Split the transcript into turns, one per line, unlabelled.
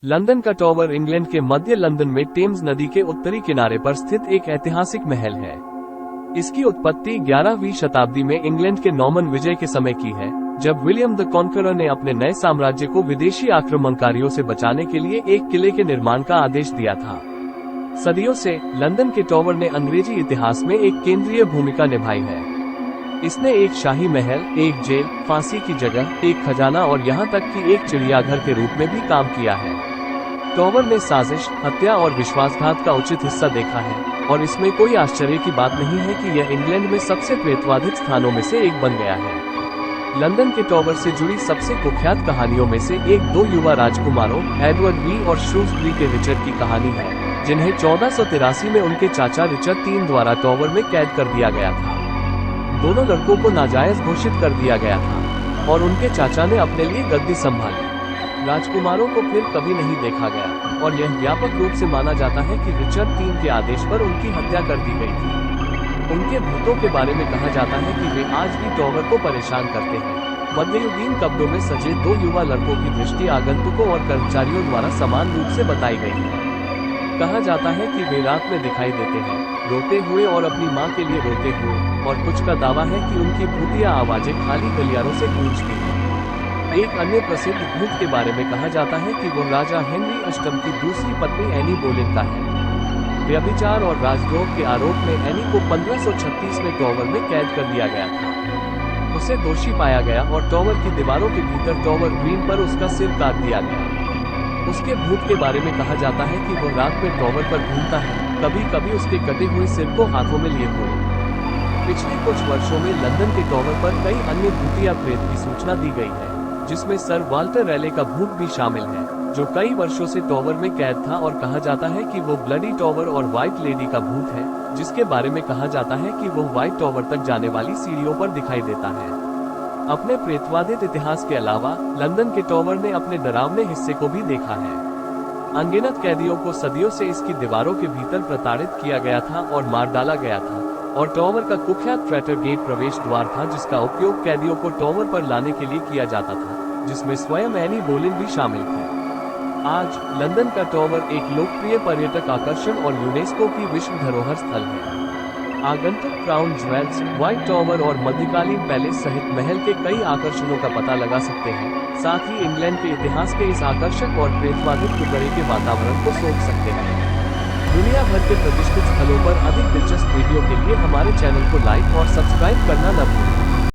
London का tower England के मध्य London में टेम्स नदी के उत्तरी किनारे पर स्थित एक ऐतिहासिक महल है। इसकी उत्पत्ति 11वीं शताब्दी में इंग्लैंड के नॉर्मन विजय के समय की है, जब विलियम द कॉन्करर ने अपने नए साम्राज्य को विदेशी आक्रमणकारियों से बचाने के लिए एक किले के निर्माण का आदेश दिया था। सदियों से लंदन के टॉवर ने अंग्रेजी इतिहास में एक केंद्रीय भूमिका निभाई है। इसने एक शाही महल, एक जेल, फांसी की जगह, एक खजाना और यहाँ तक कि एक चिड़ियाघर के रूप में भी काम किया है। टॉवर ने साजिश, हत्या और विश्वासघात का उचित हिस्सा देखा है, और इसमें कोई आश्चर्य की बात नहीं है कि यह इंग्लैंड में सबसे प्रेतवाधित स्थानों में से एक बन गया है। लंदन के टॉवर से जुड़ी सबसे कुख्यात कहानियों में से एक दो युवा राजकुमारों एडवर्ड वी और श्रूसबरी के रिचर्ड की कहानी है, जिन्हें 1483 में उनके चाचा रिचर्ड III द्वारा टॉवर में कैद कर दिया गया था। दोनों लड़कों को नाजायज घोषित कर दिया गया था और उनके चाचा ने अपने लिए गद्दी संभाली। राजकुमारों को फिर कभी नहीं देखा गया और यह व्यापक रूप से माना जाता है कि रिचर्ड III के आदेश पर उनकी हत्या कर दी गई थी। उनके भूतों के बारे में कहा जाता है कि वे आज भी टॉवर को परेशान करते हैं। मध्ययुगीन कब्रों में सजे दो युवा लड़कों की दृष्टि आगंतुकों और कर्मचारियों द्वारा समान रूप से बताई गई है। कहा जाता है कि वे रात में दिखाई देते हैं, रोते हुए और अपनी मां के लिए रोते हुए, और कुछ का दावा है कि उनकी भूतिया आवाजें खाली गलियारों से गूंजती हैं। एक अन्य प्रसिद्ध भूत के बारे में कहा जाता है कि वो राजा हेनरी अष्टम की दूसरी पत्नी एनी बोलेन का है। व्यभिचार और राजद्रोह के आरोप में एनी को 1536 में टॉवर में कैद कर लिया गया था। उसे दोषी पाया गया और टॉवर की दीवारों के भीतर टॉवर ग्रीन पर उसका सिर काट दिया गया। उसके भूत के बारे में कहा जाता है कि वो रात में टॉवर पर घूमता है, कभी कभी उसके कटे हुए सिर को हाथों में लिए हुए। पिछले कुछ वर्षों में लंदन के टॉवर पर कई अन्य भूतिया प्रेत की सूचना दी गई है, जिसमें सर वाल्टर रैले का भूत भी शामिल है, जो कई वर्षों से टॉवर में कैद था और कहा जाता है कि वो ब्लडी टॉवर और व्हाइट लेडी का भूत है, जिसके बारे में कहा जाता है कि वो व्हाइट टॉवर तक जाने वाली सीढ़ियों पर दिखाई देता है। अपने प्रेतवादित इतिहास के अलावा लंदन के टॉवर ने अपने डरावने हिस्से को भी देखा है। अनगिनत कैदियों को सदियों से इसकी दीवारों के भीतर प्रताड़ित किया गया था और मार डाला गया था, और टॉवर का कुख्यात ट्रैटर गेट प्रवेश द्वार था, जिसका उपयोग कैदियों को टॉवर पर लाने के लिए किया जाता था, जिसमें स्वयं एनी बोलेन भी शामिल थी। आज लंदन का टॉवर एक लोकप्रिय पर्यटक आकर्षण और यूनेस्को की विश्व धरोहर स्थल है। आगंतुक क्राउन ज्वेल्स, व्हाइट टॉवर और मध्यकालीन पैलेस सहित महल के कई आकर्षणों का पता लगा सकते हैं। साथ ही इंग्लैंड के इतिहास के इस आकर्षक और प्रेतवादित टुकड़े के वातावरण को सोच सकते हैं। दुनिया भर के प्रतिष्ठित स्थलों पर अधिक दिलचस्प वीडियो के लिए हमारे चैनल को लाइक और सब्सक्राइब करना न भूलें।